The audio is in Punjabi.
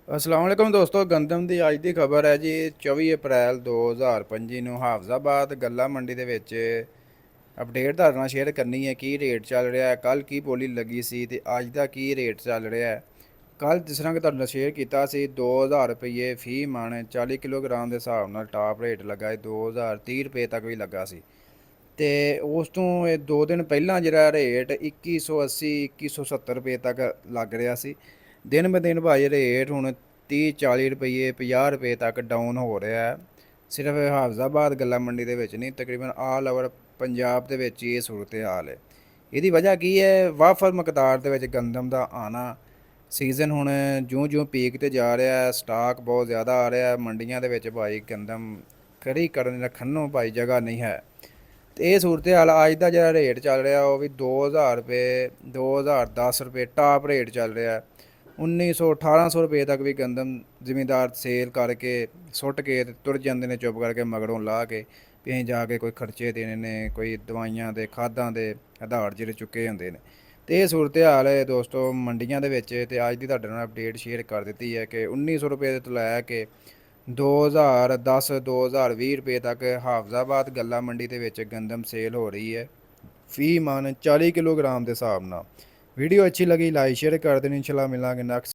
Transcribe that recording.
अस्सलाम वालेकुम दोस्तों। गंदम ਦੀ ਅੱਜ ਦੀ ਖਬਰ ਹੈ ਜੀ 24 ਅਪ੍ਰੈਲ 2025 ਨੂੰ ਹਾਫਜ਼ਾਬਾਦ ਗੱਲਾ ਮੰਡੀ ਦੇ ਵਿੱਚ ਅਪਡੇਟ ਤੁਹਾਡੇ ਨਾਲ ਸ਼ੇਅਰ ਕਰਨੀ ਹੈ। ਕੀ ਰੇਟ ਚੱਲ ਰਿਹਾ ਹੈ, ਕੱਲ ਕੀ ਬੋਲੀ ਲੱਗੀ ਸੀ ਤੇ ਅੱਜ ਦਾ ਕੀ ਰੇਟ ਚੱਲ ਰਿਹਾ ਹੈ। ਕੱਲ ਜਿਸ ਤਰ੍ਹਾਂ ਕਿ ਤੁਹਾਡੇ ਨਾਲ ਸ਼ੇਅਰ ਕੀਤਾ ਸੀ 2000 ਰੁਪਏ ਫੀ ਮਣ 40 ਕਿਲੋਗ੍ਰਾਮ ਦੇ ਹਿਸਾਬ ਨਾਲ ਟਾਪ ਰੇਟ ਲੱਗਾ ਹੈ। 2030 ਰੁਪਏ ਤੱਕ ਵੀ ਲੱਗਾ ਸੀ ਤੇ ਉਸ ਤੋਂ ਇਹ 2 ਦਿਨ ਪਹਿਲਾਂ ਜਿਹੜਾ ਰੇਟ 2180 2170 ਰੁਪਏ ਤੱਕ ਲੱਗ ਰਿਹਾ ਸੀ। ਦਿਨ ਬ ਦਿਨ ਭਾਈ ਰੇਟ ਹੁਣ 30 40 ਰੁਪਏ 50 ਰੁਪਏ ਤੱਕ ਡਾਊਨ ਹੋ ਰਿਹਾ ਹੈ। ਸਿਰਫ ਹਾਫਜ਼ਾਬਾਦ ਗੱਲਾ ਮੰਡੀ ਦੇ ਵਿੱਚ ਨਹੀਂ, ਤਕਰੀਬਨ ਆਲ ਓਵਰ ਪੰਜਾਬ ਦੇ ਵਿੱਚ ਇਹ ਸੂਰਤ ਹਾਲ ਹੈ। ਇਹਦੀ ਵਜ੍ਹਾ ਕੀ ਹੈ? ਵਾਫਰ ਮਕਦਾਰ ਦੇ ਵਿੱਚ ਗੰਦਮ ਦਾ ਆਣਾ। ਸੀਜ਼ਨ ਹੁਣ ਜਿਉਂ-ਜਿਉਂ ਪੀਕ ਤੇ ਜਾ ਰਿਹਾ ਹੈ, ਸਟਾਕ ਬਹੁਤ ਜ਼ਿਆਦਾ ਆ ਰਿਹਾ ਹੈ ਮੰਡੀਆਂ ਦੇ ਵਿੱਚ ਭਾਈ। ਗੰਦਮ ਖੜੀ ਕਰਨ ਰੱਖਣ ਨੂੰ ਭਾਈ ਜਗ੍ਹਾ ਨਹੀਂ ਹੈ। ਤੇ ਇਹ ਸੂਰਤ ਹਾਲ ਅੱਜ ਦਾ ਜਿਹੜਾ ਰੇਟ ਚੱਲ ਰਿਹਾ ਉਹ ਵੀ 2000 ਰੁਪਏ 2010 ਰੁਪਏ ਟਾਪ ਰੇਟ ਚੱਲ ਰਿਹਾ। 1900 1800 ਰੁਪਏ ਤੱਕ ਵੀ ਗੰਦਮ ਜ਼ਿਮੀਂਦਾਰ ਸੇਲ ਕਰਕੇ ਸੁੱਟ ਕੇ ਤੇ ਤੁਰ ਜਾਂਦੇ ਨੇ, ਚੁੱਪ ਕਰਕੇ ਮਗਰੋਂ ਲਾ ਕੇ ਵੀ ਅਸੀਂ ਜਾ ਕੇ ਕੋਈ ਖਰਚੇ ਦੇਣੇ ਨੇ, ਕੋਈ ਦਵਾਈਆਂ ਦੇ ਖਾਦਾਂ ਦੇ ਆਧਾਰ ਜਿਹੜੇ ਚੁੱਕੇ ਹੁੰਦੇ ਨੇ। ਤੇ ਇਹ ਸੂਰਤ ਹਾਲ ਹੈ ਦੋਸਤੋ ਮੰਡੀਆਂ ਦੇ ਵਿੱਚ। ਤੇ ਅੱਜ ਦੀ ਤੁਹਾਡੇ ਨਾਲ ਅਪਡੇਟ ਸ਼ੇਅਰ ਕਰ ਦਿੱਤੀ ਹੈ ਕਿ 1900 ਰੁਪਏ ਤੋਂ ਲੈ ਕੇ 2010 2020 ਰੁਪਏ ਤੱਕ ਹਾਫਜ਼ਾਬਾਦ ਗੱਲਾ ਮੰਡੀ ਦੇ ਵਿੱਚ ਗੰਦਮ ਸੇਲ ਹੋ ਰਹੀ ਹੈ ਫੀ ਮਣ 40 ਕਿਲੋਗ੍ਰਾਮ ਦੇ ਹਿਸਾਬ ਨਾਲ। ਵੀਡੀਓ ਅੱਛੀ ਲੱਗੀ ਲਾਈਕ ਸ਼ੇਅਰ ਕਰ ਦੇਣੀ। ਇੰਸ਼ਾਅੱਲਾ ਮਿਲਾਂਗੇ ਨੈਕਸਟ